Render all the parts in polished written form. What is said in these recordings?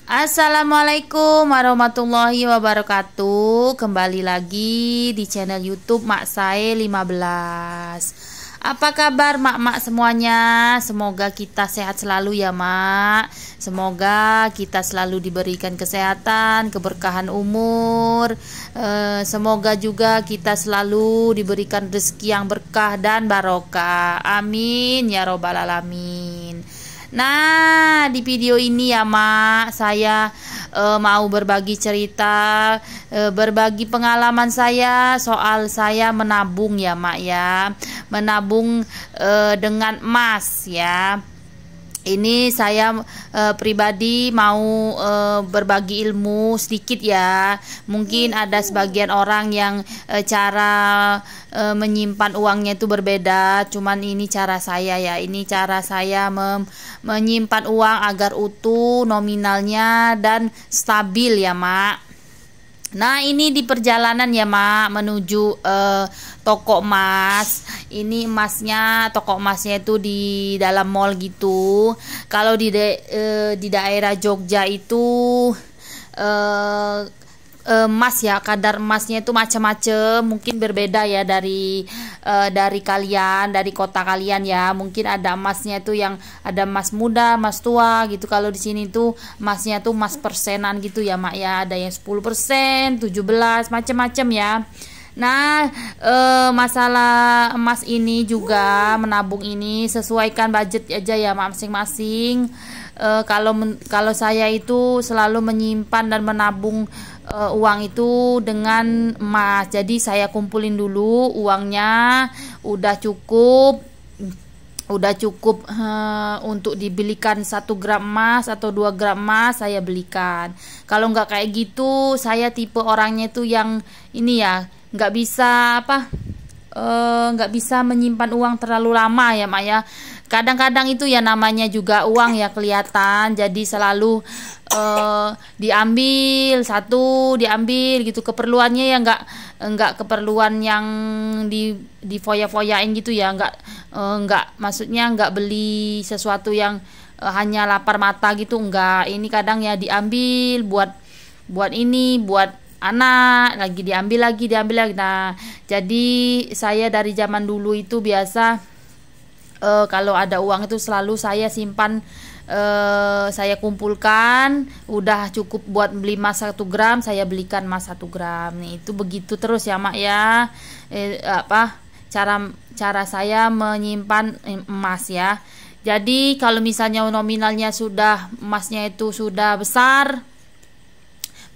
Assalamualaikum warahmatullahi wabarakatuh. Kembali lagi di channel YouTube Mak Sae 15. Apa kabar mak-mak semuanya? Semoga kita sehat selalu ya mak. Semoga kita selalu diberikan kesehatan, keberkahan umur. Semoga juga kita selalu diberikan rezeki yang berkah dan barokah. Amin ya robbal alamin. Nah, di video ini ya mak, saya mau berbagi cerita, berbagi pengalaman saya soal saya menabung ya mak ya, menabung dengan emas ya. Ini saya pribadi mau berbagi ilmu sedikit ya. Mungkin ada sebagian orang yang cara menyimpan uangnya itu berbeda. Cuman ini cara saya ya. Ini cara saya menyimpan uang agar utuh nominalnya dan stabil ya mak. Nah, ini di perjalanan ya mak menuju toko emas. Ini emasnya, toko emasnya itu di dalam mall gitu. Kalau di daerah Jogja itu emas ya, kadar emasnya itu macam-macam, mungkin berbeda ya dari kalian, dari kota kalian ya. Mungkin ada emasnya itu yang ada emas muda, emas tua gitu. Kalau di sini tuh emasnya tuh emas persenan gitu ya mak ya. Ada yang 10%, 17, macam-macam ya. Nah, masalah emas ini juga menabung ini sesuaikan budget aja ya masing-masing. Kalau saya itu selalu menyimpan dan menabung uang itu dengan emas. Jadi saya kumpulin dulu uangnya, udah cukup untuk dibelikan 1 gram emas atau 2 gram emas saya belikan. Kalau nggak kayak gitu, saya tipe orangnya itu yang ini ya, nggak bisa menyimpan uang terlalu lama ya mak ya. Kadang-kadang itu ya namanya juga uang ya kelihatan, jadi selalu diambil gitu. Keperluannya ya nggak keperluan yang di foya-foyain gitu ya, nggak maksudnya nggak beli sesuatu yang hanya lapar mata gitu, enggak. Ini kadang ya diambil buat ini, buat anak, lagi diambil lagi. Nah, jadi saya dari zaman dulu itu biasa kalau ada uang itu selalu saya simpan, saya kumpulkan, udah cukup buat beli emas 1 gram, saya belikan emas 1 gram. Nih, itu begitu terus ya mak ya. Cara saya menyimpan emas ya. Jadi kalau misalnya nominalnya emasnya itu sudah besar,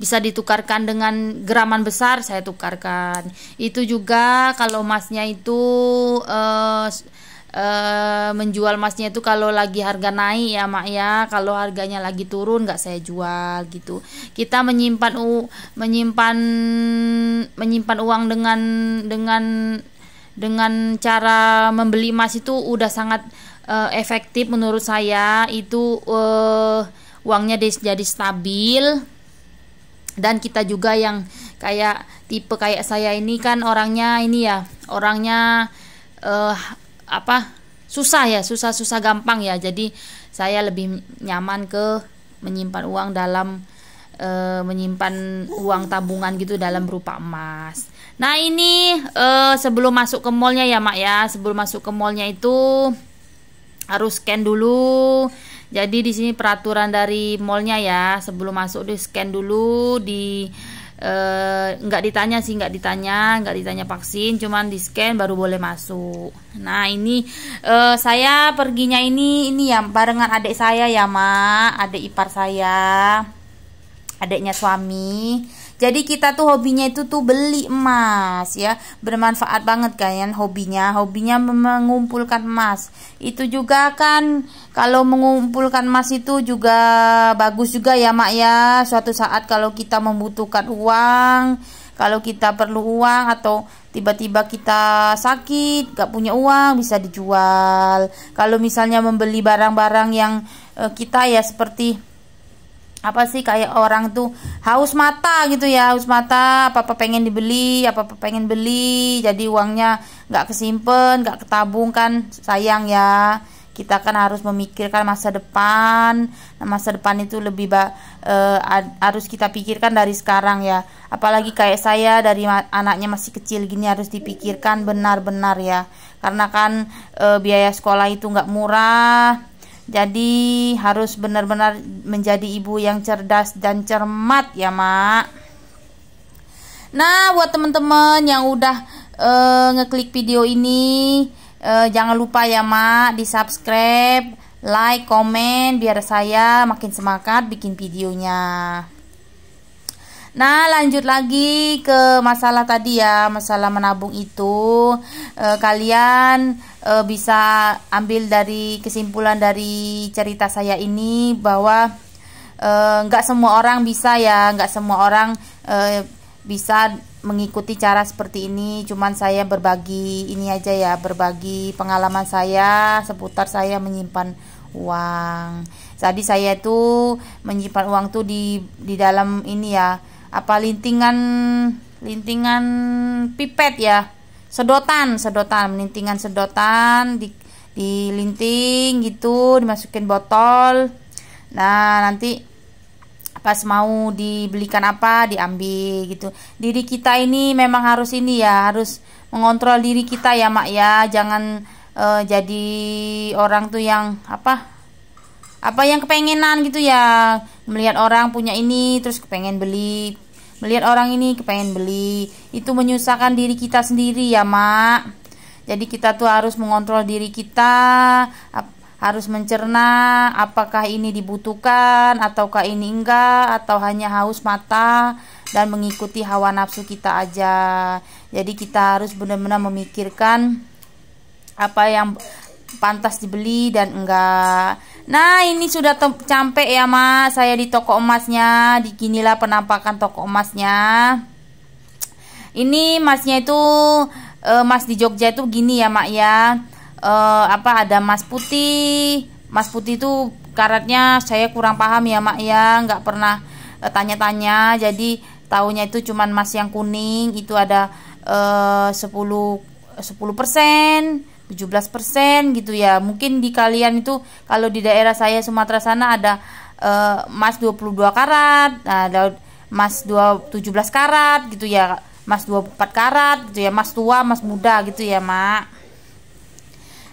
bisa ditukarkan dengan graman besar, saya tukarkan. Itu juga kalau emasnya itu menjual emasnya itu kalau lagi harga naik ya mak ya. Kalau harganya lagi turun nggak saya jual gitu. Kita menyimpan uang dengan cara membeli emas itu udah sangat efektif menurut saya. Itu uangnya jadi stabil. Dan kita juga yang tipe kayak saya ini kan orangnya susah gampang ya. Jadi saya lebih nyaman ke menyimpan uang menyimpan uang tabungan gitu dalam berupa emas. Nah, ini sebelum masuk ke mallnya ya mak ya. Sebelum masuk ke mallnya itu harus scan dulu. Jadi di sini peraturan dari mallnya ya, sebelum masuk di scan dulu, nggak ditanya vaksin, cuman di scan baru boleh masuk. Nah, ini saya perginya ini ya barengan adik saya ya mak, adik ipar saya, adiknya suami. Jadi kita tuh hobinya itu tuh beli emas ya, bermanfaat banget kan hobinya mengumpulkan emas. Itu juga kan kalau mengumpulkan emas itu juga bagus juga ya mak ya. Suatu saat kalau kita membutuhkan uang, kalau kita perlu uang atau tiba-tiba kita sakit, gak punya uang, bisa dijual. Kalau misalnya membeli barang-barang yang kita ya seperti kayak orang tuh haus mata gitu ya, apa-apa pengen dibeli, jadi uangnya nggak kesimpen, nggak ketabung kan, sayang ya. kita kan harus memikirkan masa depan. Nah, masa depan itu lebih harus kita pikirkan dari sekarang ya. Apalagi kayak saya, dari anaknya masih kecil gini, harus dipikirkan benar-benar ya. Karena kan biaya sekolah itu nggak murah. Jadi harus benar-benar menjadi ibu yang cerdas dan cermat ya, Mak. Nah, buat teman-teman yang udah ngeklik video ini, jangan lupa ya, Mak, di subscribe, like, komen, biar saya makin semangat bikin videonya. Nah, lanjut lagi ke masalah tadi ya, masalah menabung itu. Kalian bisa ambil dari kesimpulan dari cerita saya ini bahwa nggak semua orang bisa ya, nggak semua orang bisa mengikuti cara seperti ini. Cuman saya berbagi ini aja ya, berbagi pengalaman saya seputar saya menyimpan uang. Jadi saya itu menyimpan uang tuh di dalam ini ya, apa, lintingan pipet ya, sedotan lintingan sedotan, di linting gitu, dimasukin botol. Nah, nanti pas mau dibelikan apa diambil gitu. Diri kita ini memang harus ini ya, harus mengontrol diri kita ya, Mak ya. Jangan jadi orang tuh yang apa yang kepengenan gitu ya, melihat orang punya ini terus kepengen beli, melihat orang ini kepengen beli. Itu menyusahkan diri kita sendiri ya, Mak. Jadi kita tuh harus mengontrol diri kita, harus mencerna apakah ini dibutuhkan ataukah ini enggak, atau hanya haus mata dan mengikuti hawa nafsu kita aja. Jadi kita harus benar-benar memikirkan apa yang pantas dibeli dan enggak. Nah, ini sudah sampai ya, Mak, saya di toko emasnya. Beginilah penampakan toko emasnya. Ini emasnya itu emas di Jogja itu gini ya, Mak ya. Ada emas putih. Emas putih itu karatnya saya kurang paham ya, Mak ya, nggak pernah tanya-tanya. Jadi tahunya itu cuman emas yang kuning itu ada 10%, 17% gitu ya. Mungkin di kalian itu, kalau di daerah saya Sumatera sana ada emas 22 karat, ada emas 17 karat gitu ya, emas 24 karat gitu ya, emas tua, emas muda gitu ya, Mak.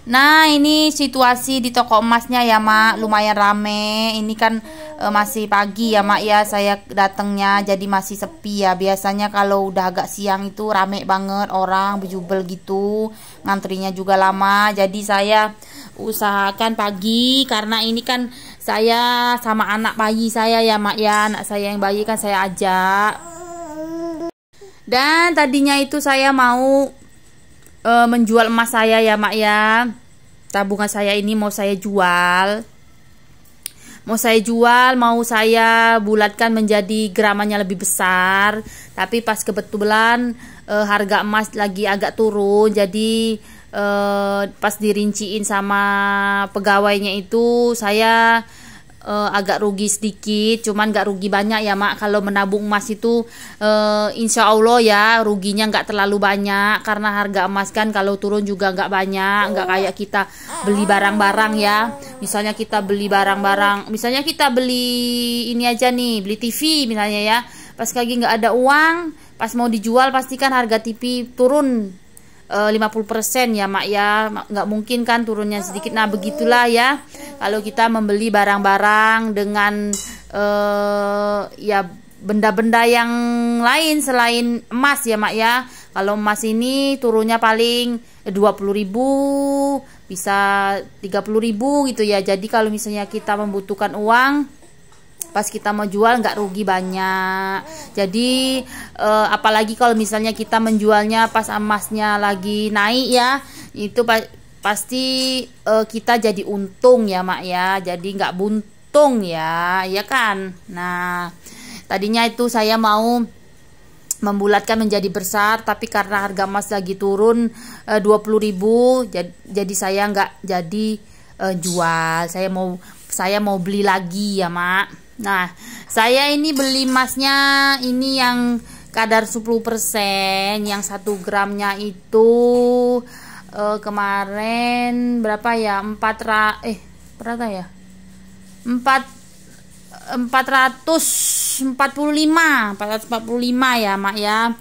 Nah, ini situasi di toko emasnya ya, Mak, lumayan rame. Ini kan masih pagi ya, Mak ya, saya datangnya, jadi masih sepi ya. Biasanya kalau udah agak siang itu rame banget orang berjubel gitu, ngantrinya juga lama. Jadi saya usahakan pagi, karena ini kan saya sama anak bayi saya ya, Mak ya, anak saya yang bayi kan saya ajak. Dan tadinya itu saya mau menjual emas saya ya, Mak ya. Tabungan saya ini mau saya jual, mau saya bulatkan menjadi gramannya lebih besar. Tapi pas kebetulan harga emas lagi agak turun, jadi pas dirinciin sama pegawainya itu saya agak rugi sedikit, cuman gak rugi banyak ya, Mak. Kalau menabung emas itu insya Allah ya ruginya nggak terlalu banyak, karena harga emas kan kalau turun juga nggak banyak, nggak kayak kita beli barang-barang ya. Misalnya kita beli barang-barang, misalnya kita beli ini aja nih, beli TV misalnya ya, pas lagi nggak ada uang, pas mau dijual pastikan harga TV turun 50% ya, Mak ya, nggak mungkin kan turunnya sedikit. Nah, begitulah ya kalau kita membeli barang-barang dengan ya benda-benda yang lain selain emas ya, Mak ya. Kalau emas ini turunnya paling 20.000, bisa 30.000 gitu ya. Jadi kalau misalnya kita membutuhkan uang, pas kita mau jual nggak rugi banyak. Jadi apalagi kalau misalnya kita menjualnya pas emasnya lagi naik ya, itu pasti kita jadi untung ya, Mak ya. Jadi nggak buntung ya, ya kan. Nah, tadinya itu saya mau membulatkan menjadi besar, tapi karena harga emas lagi turun 20.000, jadi saya nggak jadi jual. Saya mau beli lagi ya, Mak. Nah, saya ini beli emasnya ini yang kadar 10%, yang 1 gramnya itu kemarin berapa ya, berapa ya, 445 ya mak ya.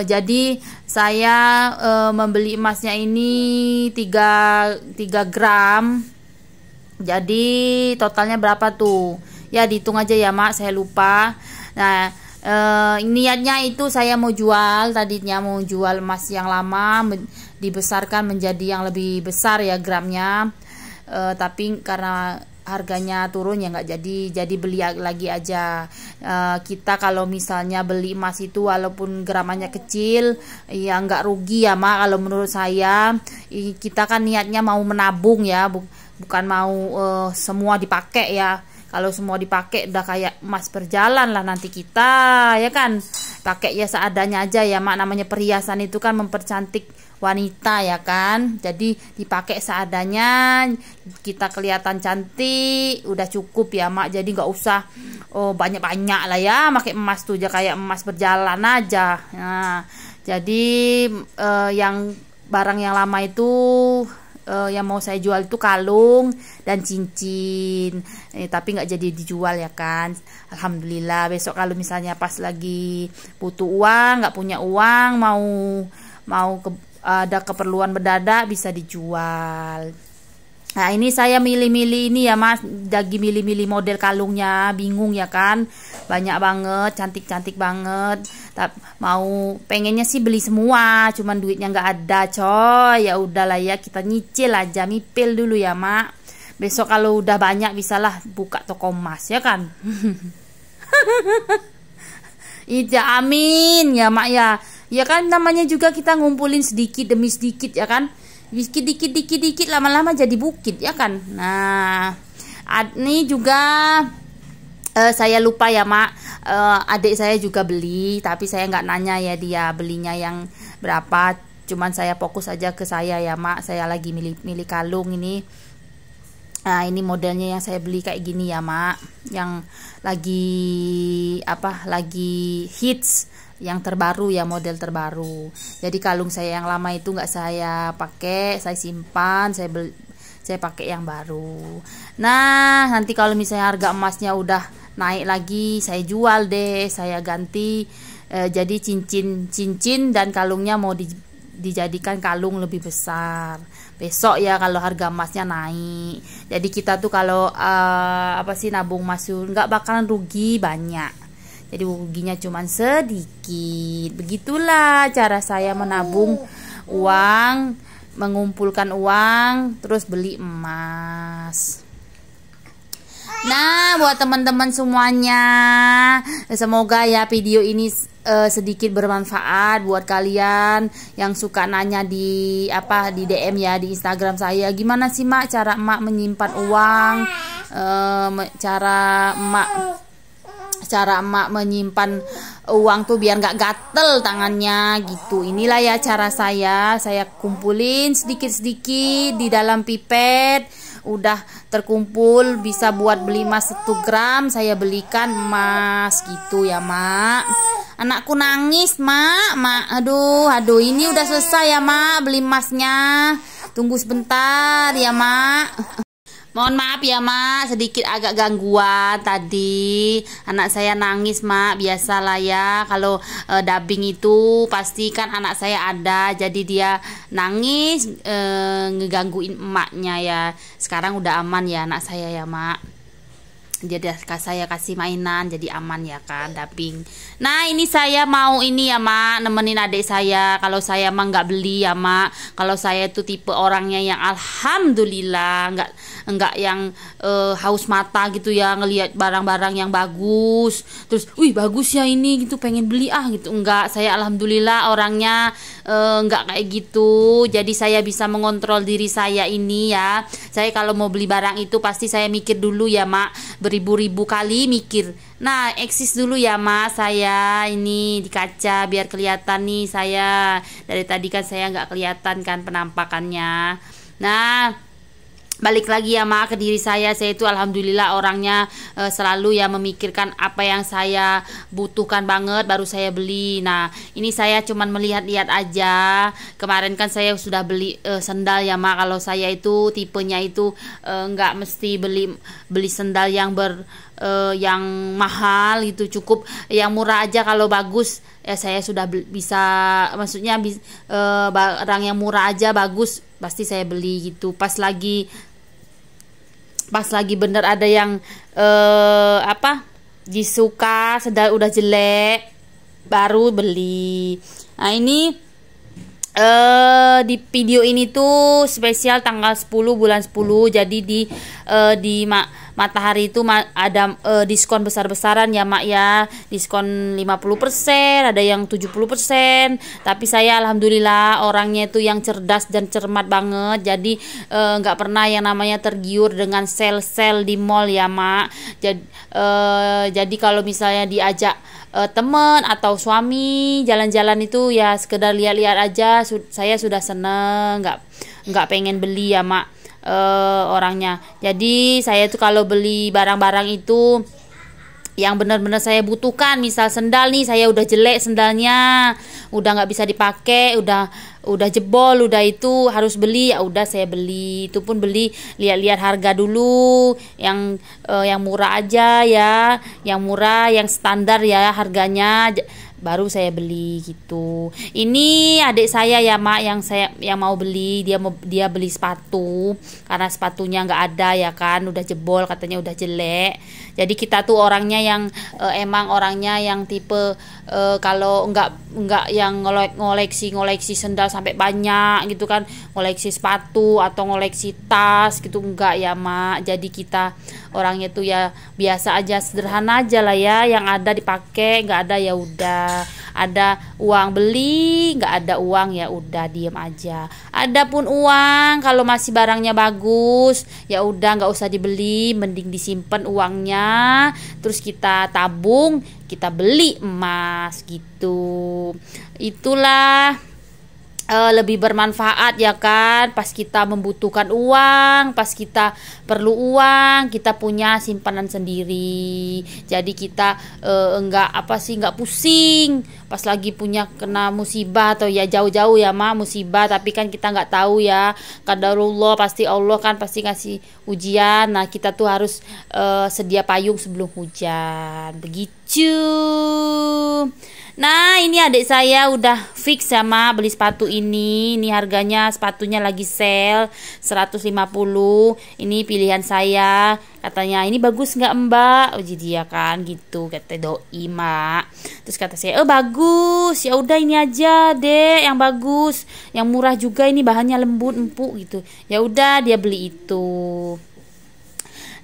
Jadi saya membeli emasnya ini 3 gram. Jadi totalnya berapa tuh? Ya dihitung aja ya mak, saya lupa. Nah niatnya itu saya mau jual, tadinya mau jual emas yang lama dibesarkan menjadi yang lebih besar ya gramnya. Tapi karena harganya turun ya nggak jadi beli lagi aja. Kita kalau misalnya beli emas itu walaupun gramanya kecil ya nggak rugi ya mak, kalau menurut saya. Kita kan niatnya mau menabung ya, bukan mau semua dipakai ya. Kalau semua dipakai udah kayak emas berjalan lah nanti kita, ya kan. Pakai ya seadanya aja ya mak, namanya perhiasan itu kan mempercantik wanita ya kan. Jadi dipakai seadanya, kita kelihatan cantik, udah cukup ya mak. Jadi nggak usah banyak-banyak lah ya pakai emas tuh, aja kayak emas berjalan aja. Nah jadi yang barang yang lama itu yang mau saya jual itu kalung dan cincin, tapi nggak jadi dijual ya kan. Alhamdulillah, besok kalau misalnya pas lagi butuh uang, nggak punya uang, mau ada keperluan mendadak, bisa dijual. Nah ini saya milih-milih ini ya mas, lagi milih-milih model kalungnya, bingung ya kan, banyak banget, cantik-cantik banget. Mau pengennya sih beli semua, cuman duitnya nggak ada coy. Ya udahlah ya, kita nyicil aja, mipil dulu ya mak. Besok kalau udah banyak bisalah buka toko emas ya kan. Ija amin ya mak ya. Ya kan namanya juga kita ngumpulin sedikit demi sedikit ya kan. Dikit lama-lama jadi bukit ya kan. Nah ini juga saya lupa ya mak, adik saya juga beli, tapi saya nggak nanya ya dia belinya yang berapa, cuman saya fokus aja ke saya ya mak. Saya lagi milih kalung ini. Nah ini modelnya yang saya beli kayak gini ya mak, yang lagi hits, yang terbaru ya, model terbaru. Jadi kalung saya yang lama itu nggak saya pakai, saya simpan, saya pakai yang baru. Nah nanti kalau misalnya harga emasnya udah naik lagi, saya jual deh, saya ganti jadi cincin dan kalungnya mau dijadikan kalung lebih besar besok ya kalau harga emasnya naik. Jadi kita tuh kalau nabung emas nggak bakalan rugi banyak. Jadi ruginya cuma sedikit. Begitulah cara saya menabung uang, mengumpulkan uang, terus beli emas. Nah, buat teman-teman semuanya, semoga ya video ini sedikit bermanfaat buat kalian yang suka nanya di DM ya di Instagram saya. Gimana sih mak cara emak menyimpan uang? Cara emak menyimpan uang tuh biar nggak gatel tangannya gitu. Inilah ya cara saya kumpulin sedikit-sedikit di dalam pipet. Udah terkumpul bisa buat beli emas 1 gram, saya belikan emas gitu ya mak. Anakku nangis mak. Aduh ini udah selesai ya mak beli emasnya. Tunggu sebentar ya mak. Mohon maaf ya mak, sedikit agak gangguan tadi. Anak saya nangis mak, biasalah ya. Kalau dubbing itu pasti kan anak saya ada, jadi dia nangis ngegangguin emaknya ya. Sekarang udah aman ya anak saya ya mak. Jadi saya kasih mainan jadi aman ya kan dubbing. Nah ini saya mau ini ya mak, nemenin adik saya. Kalau saya mah nggak beli ya mak. Kalau saya itu tipe orangnya yang alhamdulillah nggak yang haus mata gitu ya, ngelihat barang-barang yang bagus terus wih bagus ya ini gitu pengen beli gitu. Enggak, saya alhamdulillah orangnya nggak kayak gitu. Jadi saya bisa mengontrol diri saya ini ya. Saya kalau mau beli barang itu pasti saya mikir dulu ya mak, beribu-ribu kali mikir. Nah eksis dulu ya mak, saya ini di kaca biar kelihatan nih saya. Dari tadi kan saya nggak kelihatan kan penampakannya. Nah balik lagi ya mak ke diri saya itu alhamdulillah orangnya selalu ya memikirkan apa yang saya butuhkan banget baru saya beli. Nah ini saya cuman melihat-lihat aja. Kemarin kan saya sudah beli sendal ya mak. Kalau saya itu tipenya itu nggak mesti beli sendal yang mahal gitu, cukup yang murah aja. Kalau bagus ya saya sudah bisa, maksudnya barang yang murah aja bagus pasti saya beli gitu. Pas lagi bener ada yang disuka sedang udah jelek baru beli. Nah ini di video ini tuh spesial tanggal 10 bulan 10. Jadi di Matahari itu ada diskon besar-besaran ya mak ya. Diskon 50%, ada yang 70%. Tapi saya alhamdulillah orangnya itu yang cerdas dan cermat banget. Jadi nggak pernah yang namanya tergiur dengan sel-sel di mall ya mak. Jadi kalau misalnya diajak teman atau suami jalan-jalan itu ya sekedar lihat-lihat aja, saya sudah seneng, nggak pengen beli ya mak orangnya. Jadi saya tuh kalau beli barang-barang itu yang benar-benar saya butuhkan. Misal sendal nih, saya udah jelek sendalnya, udah nggak bisa dipakai, udah jebol, udah itu harus beli, ya udah saya beli. Itu pun beli lihat-lihat harga dulu, yang murah aja ya, yang murah, yang standar ya harganya, baru saya beli gitu. Ini adik saya ya mak, yang mau beli, dia beli sepatu karena sepatunya nggak ada ya kan, udah jebol, katanya udah jelek. Jadi kita tuh orangnya yang emang orangnya yang tipe kalau nggak yang ngoleksi sendal sampai banyak gitu kan, ngoleksi sepatu atau ngoleksi tas gitu, enggak ya mak. Jadi kita orangnya tuh ya biasa aja, sederhana aja lah ya, yang ada dipakai, nggak ada ya udah. Ada uang beli, nggak ada uang ya udah diem aja. Adapun uang kalau masih barangnya bagus ya udah nggak usah dibeli, mending disimpan uangnya, terus kita tabung, kita beli emas gitu. Itulah lebih bermanfaat ya kan, pas kita membutuhkan uang, pas kita perlu uang, kita punya simpanan sendiri. Jadi kita nggak pusing pas lagi punya kena musibah, atau ya jauh-jauh ya mak musibah, tapi kan kita nggak tahu ya, qadarullah, pasti Allah kan pasti ngasih ujian. Nah kita tuh harus sedia payung sebelum hujan begitu. Nah ini adik saya udah fix sama beli sepatu ini. Ini harganya sepatunya lagi sale 150. Ini pilihan saya. Katanya ini bagus nggak mbak? Oh jadi ya kan gitu kata doi mak. Terus kata saya bagus. Ya udah ini aja deh yang bagus, yang murah juga, ini bahannya lembut empuk gitu. Ya udah dia beli itu.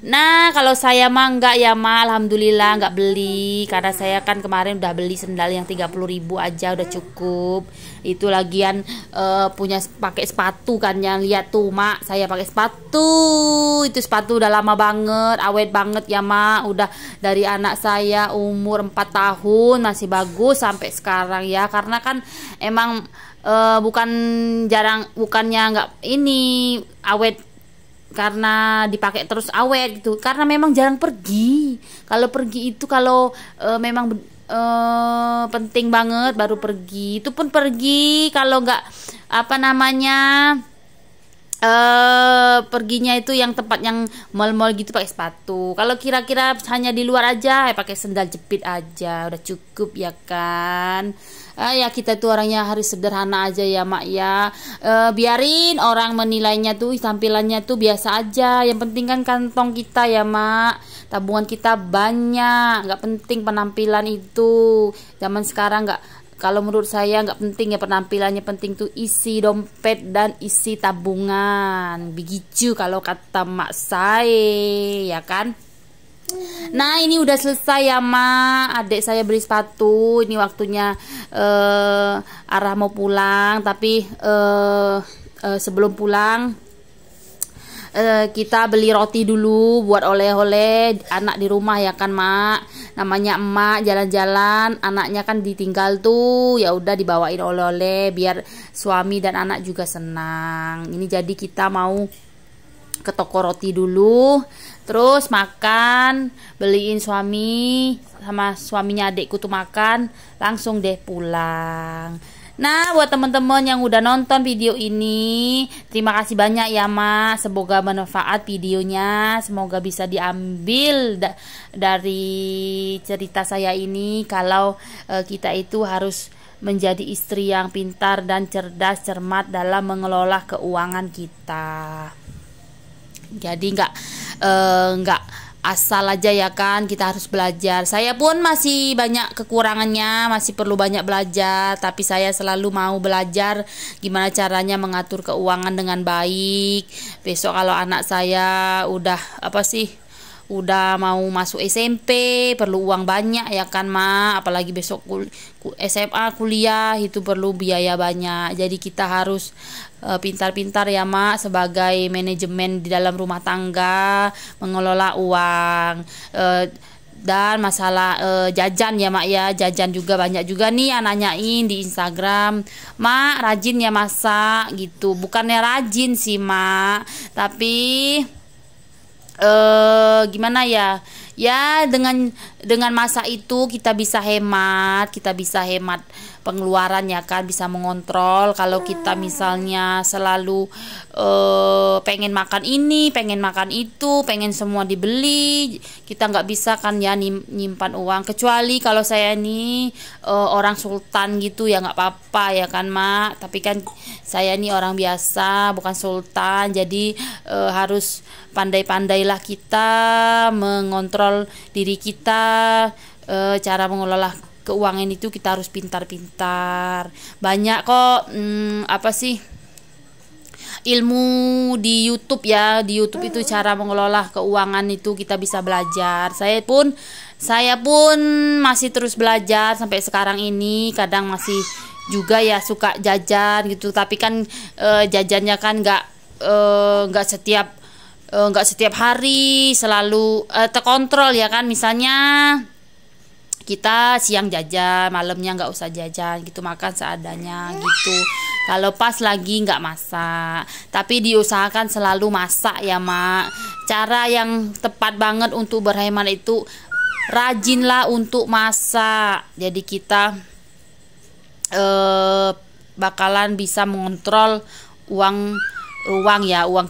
Nah kalau saya mah enggak ya mak, alhamdulillah enggak beli, karena saya kan kemarin udah beli sendal yang 30.000 aja udah cukup. Itu lagian punya pakai sepatu kan, yang lihat tuh mak, saya pakai sepatu, itu sepatu udah lama banget, awet banget ya mak, udah dari anak saya umur 4 tahun masih bagus sampai sekarang ya. Karena kan emang bukannya nggak ini awet karena dipakai terus awet gitu, karena memang jarang pergi. Kalau pergi itu kalau memang penting banget baru pergi. Itu pun pergi kalau nggak perginya itu yang tempat yang mall-mall gitu pakai sepatu. Kalau kira-kira hanya di luar aja ya pakai sendal jepit aja udah cukup ya kan. Ya kita tuh orangnya harus sederhana aja ya mak ya. Biarin orang menilainya tuh tampilannya tuh biasa aja, yang penting kan kantong kita ya mak, tabungan kita banyak, nggak penting penampilan itu. Zaman sekarang nggak, kalau menurut saya nggak penting ya penampilannya, penting tuh isi dompet dan isi tabungan begitu kalau kata mak saya ya kan. Nah ini udah selesai ya mak, adik saya beli sepatu. Ini waktunya arah mau pulang, tapi sebelum pulang kita beli roti dulu buat oleh-oleh anak di rumah ya kan mak. Namanya emak jalan-jalan, anaknya kan ditinggal tuh, ya udah dibawain oleh-oleh biar suami dan anak juga senang. Ini jadi kita mau ke toko roti dulu, terus makan, beliin suami sama suaminya adikku tuh makan, langsung deh pulang. Nah, buat teman-teman yang udah nonton video ini, terima kasih banyak ya Mak. Semoga bermanfaat videonya, semoga bisa diambil dari cerita saya ini kalau kita itu harus menjadi istri yang pintar dan cerdas, cermat dalam mengelola keuangan kita. Jadi nggak asal aja ya kan, kita harus belajar. Saya pun masih banyak kekurangannya, masih perlu banyak belajar, tapi saya selalu mau belajar gimana caranya mengatur keuangan dengan baik. Besok kalau anak saya udah mau masuk SMP, perlu uang banyak ya kan Mak, apalagi besok SMA kuliah itu perlu biaya banyak. Jadi kita harus pintar-pintar ya Mak sebagai manajemen di dalam rumah tangga, mengelola uang. Dan masalah jajan ya Mak ya, jajan juga banyak juga nih yang nanyain di Instagram, Mak rajin ya masak gitu. Bukannya rajin sih Mak, tapi gimana ya dengan masa itu kita bisa hemat pengeluaran ya kan, bisa mengontrol. Kalau kita misalnya selalu pengen makan ini, pengen makan itu, pengen semua dibeli, kita nggak bisa kan ya nyimpan uang. Kecuali kalau saya ini orang sultan gitu ya nggak apa-apa ya kan Mak, tapi kan saya ini orang biasa bukan sultan, jadi harus pandai-pandailah kita mengontrol diri kita. Cara mengelola keuangan itu kita harus pintar-pintar. Banyak kok ilmu di YouTube ya. Di YouTube itu cara mengelola keuangan itu kita bisa belajar. Saya pun masih terus belajar sampai sekarang ini. Kadang masih juga ya suka jajan gitu, tapi kan jajannya kan nggak setiap hari selalu terkontrol ya kan. Misalnya kita siang jajan, malamnya nggak usah jajan gitu, makan seadanya gitu. Kalau pas lagi nggak masak, tapi diusahakan selalu masak ya Mak. Cara yang tepat banget untuk berhemat itu rajinlah untuk masak. Jadi kita bakalan bisa mengontrol uang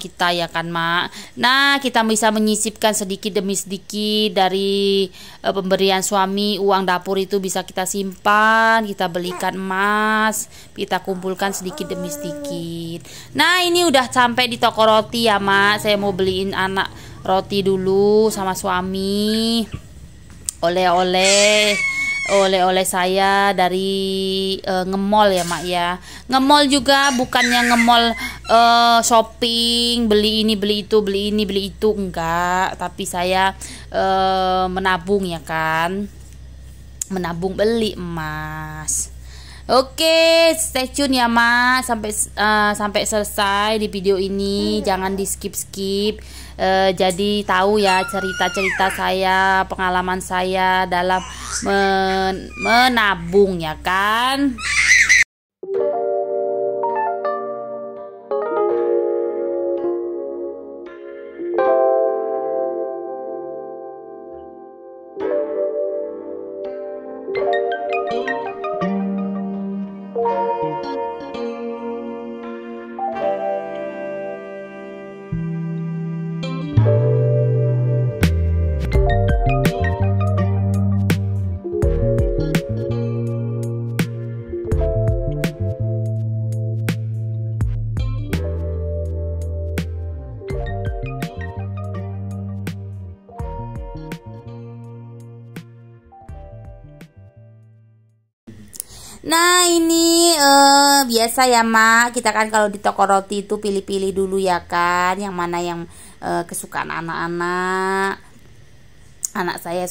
kita ya kan Mak. Nah, kita bisa menyisipkan sedikit demi sedikit dari pemberian suami. Uang dapur itu bisa kita simpan, kita belikan emas, kita kumpulkan sedikit demi sedikit. Nah, ini udah sampai di toko roti ya Mak. Saya mau beliin anak roti dulu sama suami. Oleh-oleh saya dari nge-mall ya Mak ya. Nge-mall juga bukannya nge-mall shopping, beli ini beli itu enggak, tapi saya menabung ya kan, menabung beli emas. Oke, stay tune ya Mak sampai selesai di video ini, jangan di skip. Jadi tahu ya cerita-cerita saya, pengalaman saya dalam menabung ya kan. Nah ini biasa ya Mak, kita kan kalau di toko roti itu pilih-pilih dulu ya kan, yang mana yang kesukaan anak-anak. Anak saya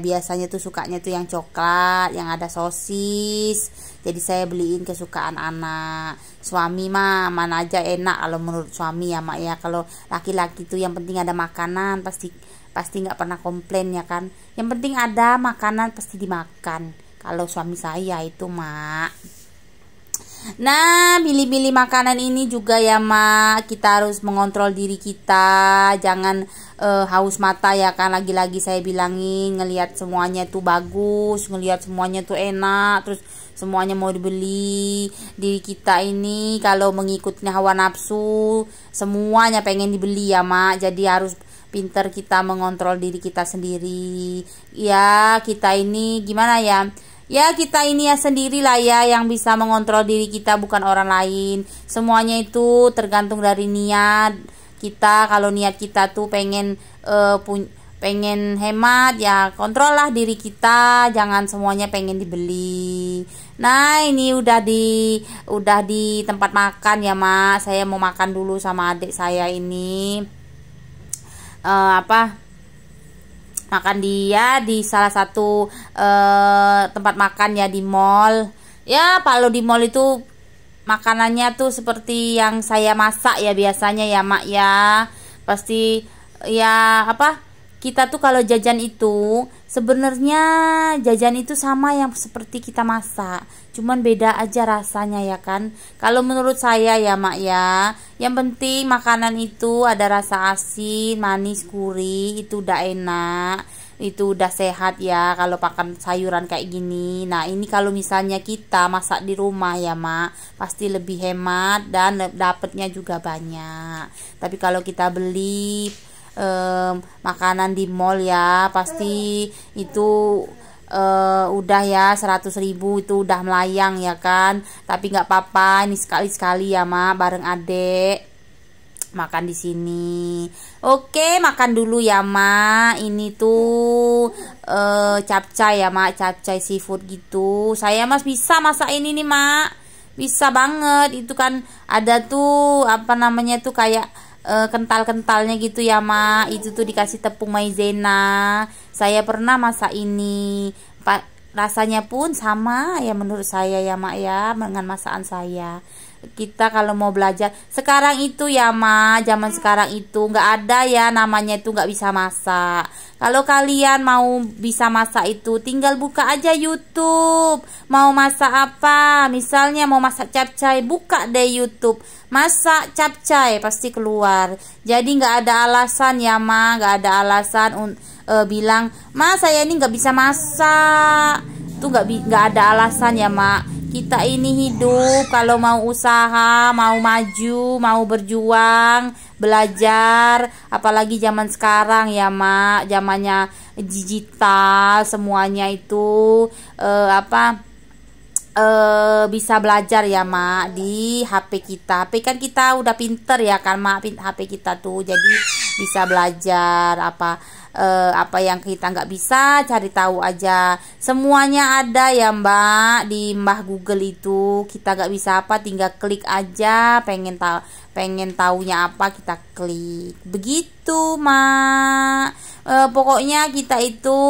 biasanya sukanya tuh yang coklat, yang ada sosis. Jadi saya beliin kesukaan anak. Suami mah mana aja enak kalau menurut suami ya Mak ya. Kalau laki-laki tuh yang penting ada makanan, pasti nggak pernah komplain ya kan. Yang penting ada makanan pasti dimakan. Kalau suami saya itu Mak. Nah, pilih-pilih makanan ini juga ya Mak, kita harus mengontrol diri kita, jangan haus mata ya kan. Lagi-lagi saya bilangin, ngelihat semuanya tuh bagus, ngelihat semuanya tuh enak, terus semuanya mau dibeli. Diri kita ini kalau mengikuti hawa nafsu, semuanya pengen dibeli ya Mak. Jadi harus pinter kita mengontrol diri kita sendiri. Ya, kita ini gimana ya? Ya kita ini ya sendirilah ya yang bisa mengontrol diri kita, bukan orang lain. Semuanya itu tergantung dari niat kita. Kalau niat kita tuh pengen pengen hemat ya, kontrol lah diri kita, jangan semuanya pengen dibeli. Nah ini udah di tempat makan ya Mak. Saya mau makan dulu sama adik saya ini makan dia di salah satu tempat makan ya di mall. Ya kalau di mall itu makanannya tuh seperti yang saya masak ya biasanya ya Mak ya. Pasti ya kita tuh kalau jajan itu sebenarnya jajan itu sama yang seperti kita masak, cuman beda aja rasanya ya kan. Kalau menurut saya ya Mak ya, yang penting makanan itu ada rasa asin, manis, gurih, itu udah enak, itu udah sehat ya kalau makan sayuran kayak gini. Nah ini kalau misalnya kita masak di rumah ya Mak, pasti lebih hemat dan dapatnya juga banyak. Tapi kalau kita beli makanan di mall ya pasti itu udah ya 100.000 itu udah melayang ya kan. Tapi nggak apa-apa, ini sekali-sekali ya Mak bareng adek makan di sini. Oke, makan dulu ya Mak. Ini tuh capcay ya Mak, capcay seafood gitu. Saya Mas bisa masak ini nih Mak, bisa banget. Itu kan ada tuh namanya tuh kayak kental-kentalnya gitu ya Mak. Itu tuh dikasih tepung maizena. Saya pernah masak ini, rasanya pun sama ya menurut saya ya Mak ya dengan masakan saya. Kita kalau mau belajar sekarang itu ya Mak, zaman sekarang itu nggak ada ya namanya itu nggak bisa masak. Kalau kalian mau bisa masak itu tinggal buka aja YouTube. Mau masak apa, misalnya mau masak capcay, buka deh YouTube, masak capcay pasti keluar. Jadi nggak ada alasan ya Mak, nggak ada alasan bilang Mas saya ini nggak bisa masak. Tuh nggak ada alasan ya Mak. Kita ini hidup kalau mau usaha, mau maju, mau berjuang, belajar, apalagi zaman sekarang ya Mak, zamannya digital, semuanya itu bisa belajar ya Mak di HP kita. HP kan kita udah pinter ya kan Mak, HP kita tuh jadi bisa belajar apa yang kita nggak bisa, cari tahu aja. Semuanya ada ya Mbak di Mbah Google itu. Kita nggak bisa tinggal klik aja. Pengen taunya apa, kita klik. Begitu Mak. Pokoknya kita itu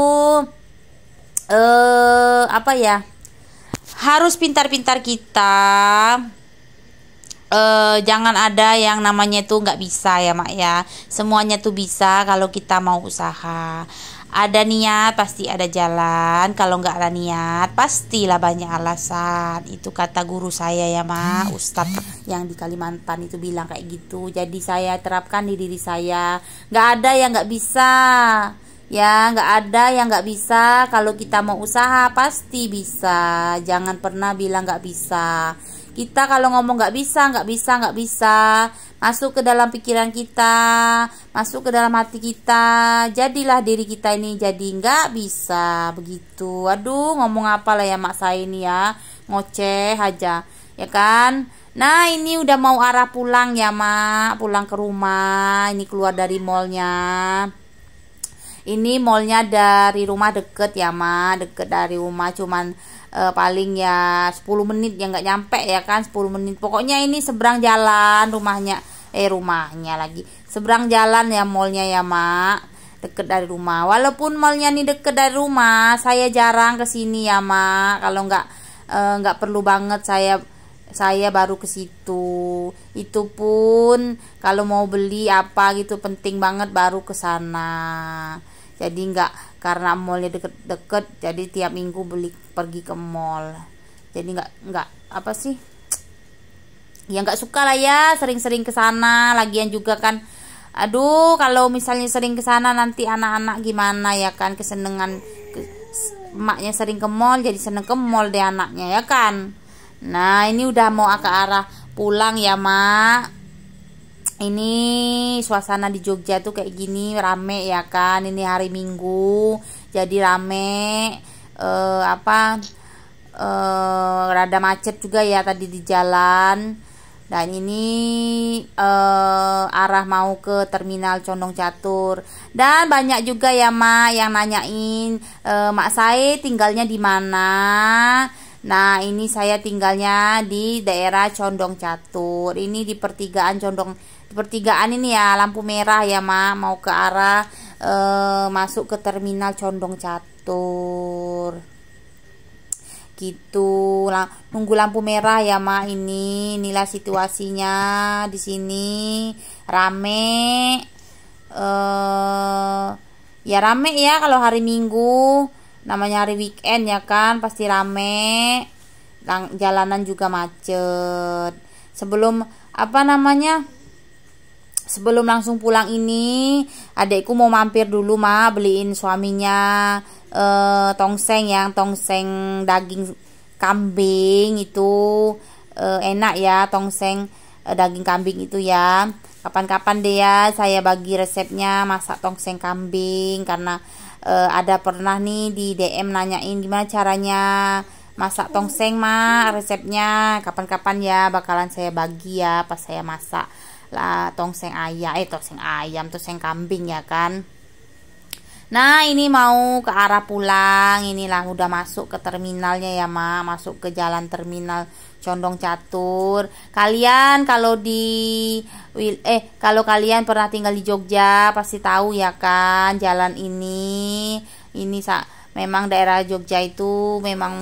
harus pintar-pintar kita. Jangan ada yang namanya tuh nggak bisa ya Mak ya. Semuanya tuh bisa kalau kita mau usaha. Ada niat pasti ada jalan. Kalau nggak ada niat pastilah banyak alasan. Itu kata guru saya ya Mak, Ustadz yang di Kalimantan itu bilang kayak gitu. Jadi saya terapkan di diri saya. Nggak ada yang nggak bisa. Ya nggak ada yang nggak bisa. Kalau kita mau usaha pasti bisa. Jangan pernah bilang nggak bisa. Kita kalau ngomong nggak bisa, masuk ke dalam pikiran kita, masuk ke dalam hati kita, jadilah diri kita ini jadi nggak bisa begitu. Aduh, ngomong apa lah ya Mak saya ini ya, ngoceh aja, ya kan? Nah ini udah mau arah pulang ya Mak, pulang ke rumah. Ini keluar dari mallnya. Ini mallnya dari rumah deket ya Mak, deket dari rumah cuman paling ya 10 menit ya, nggak nyampe ya kan, 10 menit. Pokoknya ini seberang jalan rumahnya lagi. Seberang jalan ya mallnya ya Mak, deket dari rumah. Walaupun mallnya nih deket dari rumah, saya jarang ke sini ya Mak. Kalau nggak perlu banget saya baru ke situ. Itu pun kalau mau beli apa gitu penting banget baru ke sana. Jadi nggak, karena mallnya deket-deket jadi tiap minggu pergi ke mall. Jadi nggak ya nggak suka lah ya sering-sering ke sana. Lagian juga kan, aduh, kalau misalnya sering ke sana nanti anak-anak gimana ya kan, kesenengan emaknya sering ke mall, jadi seneng ke mall deh anaknya ya kan. Nah, ini udah mau ke arah pulang ya mak. Ini suasana di Jogja tuh kayak gini, rame ya kan. Ini hari Minggu jadi rame, rada macet juga ya tadi di jalan. Dan ini arah mau ke terminal Condong Catur. Dan banyak juga ya mak yang nanyain, mak saya tinggalnya di mana. Nah, ini saya tinggalnya di daerah Condong Catur. Ini di pertigaan ini ya, lampu merah ya mak, mau ke arah masuk ke terminal Condong Catur. Gitu, nunggu lampu merah ya mak. Inilah situasinya di sini, rame. Ya rame ya kalau hari Minggu, namanya hari weekend ya kan, pasti rame. Jalanan juga macet. Sebelum sebelum langsung pulang ini, adekku mau mampir dulu mak, beliin suaminya tongseng daging kambing itu, enak ya tongseng daging kambing itu ya. Kapan-kapan deh ya saya bagi resepnya masak tongseng kambing, karena ada pernah nih di DM nanyain gimana caranya masak tongseng mak, resepnya. Kapan-kapan ya bakalan saya bagi ya pas saya masak lah tongseng kambing ya kan. Nah, ini mau ke arah pulang. Inilah udah masuk ke terminalnya ya mak, masuk ke jalan terminal Condong Catur. Kalian kalau kalian pernah tinggal di Jogja pasti tahu ya kan jalan ini. Memang daerah Jogja itu memang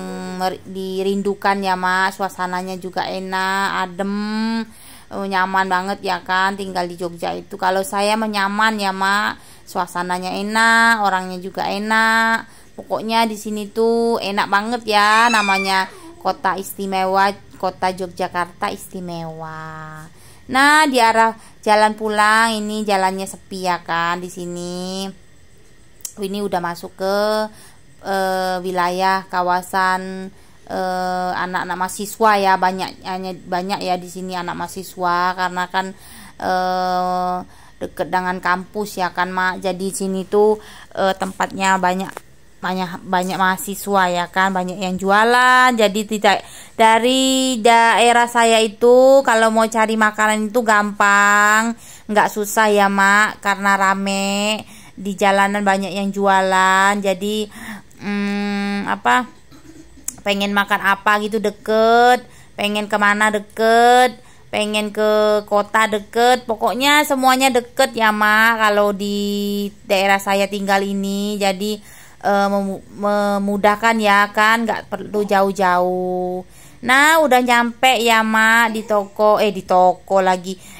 dirindukan ya mak. Suasananya juga enak, adem, nyaman banget ya kan tinggal di Jogja itu. Kalau saya menyaman ya mak, suasananya enak, orangnya juga enak. Pokoknya di sini tuh enak banget ya, namanya kota istimewa, kota Yogyakarta istimewa. Nah, di arah jalan pulang ini jalannya sepi ya kan di sini. Ini udah masuk ke wilayah kawasan anak-anak mahasiswa ya, banyak ya di sini anak mahasiswa, karena kan deket dengan kampus ya kan mak. Jadi sini tuh tempatnya banyak mahasiswa ya kan, banyak yang jualan. Jadi tidak, dari daerah saya itu kalau mau cari makanan itu gampang, nggak susah ya mak, karena rame di jalanan, banyak yang jualan. Jadi pengen makan apa gitu deket, pengen kemana deket, pengen ke kota deket, pokoknya semuanya deket ya mak kalau di daerah saya tinggal ini. Jadi memudahkan ya kan, nggak perlu jauh-jauh. Nah, udah nyampe ya mak di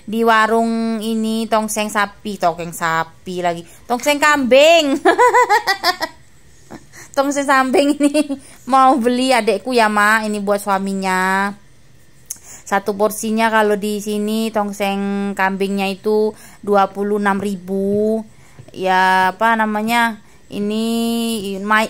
di warung ini, tongseng kambing. Tongseng kambing ini mau beli adekku ya mak, ini buat suaminya. Satu porsinya kalau di sini tongseng kambingnya itu 26.000. Ya ini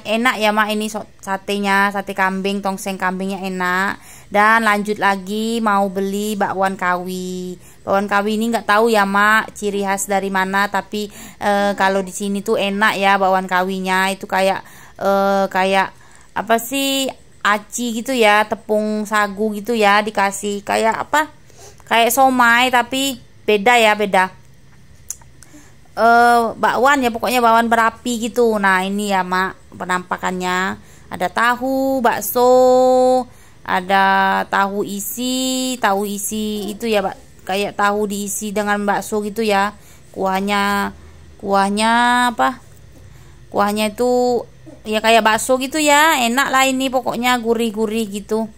enak ya mak, ini satenya, sate kambing, tongseng kambingnya enak. Dan lanjut lagi mau beli bakwan kawi. Bakwan kawi ini nggak tahu ya mak ciri khas dari mana, tapi kalau di sini tuh enak ya bakwan kawinya. Itu kayak apa sih, aci gitu ya, tepung sagu gitu ya, dikasih kayak somai, tapi beda bakwan ya, pokoknya bakwan berapi gitu. Nah, ini ya mak penampakannya, ada tahu, bakso, ada tahu isi itu ya kayak tahu diisi dengan bakso gitu ya. Kuahnya itu ya kayak bakso gitu ya, enak lah ini, pokoknya gurih-gurih gitu.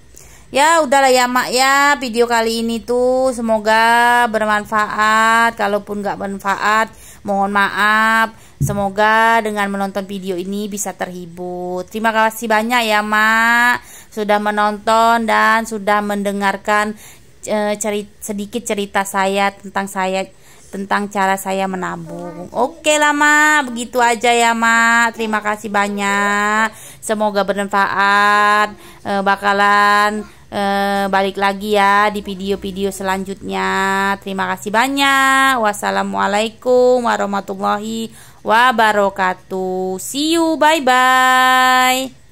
Ya udahlah ya mak ya, video kali ini tuh semoga bermanfaat. Kalaupun nggak bermanfaat, mohon maaf. Semoga dengan menonton video ini bisa terhibur. Terima kasih banyak ya mak sudah menonton dan sudah mendengarkan sedikit cerita saya tentang cara saya menabung. Oke lah Mak, begitu aja ya Mak. Terima kasih banyak. Semoga bermanfaat. Bakalan balik lagi ya di video-video selanjutnya. Terima kasih banyak. Wassalamualaikum warahmatullahi wabarakatuh. See you, bye bye.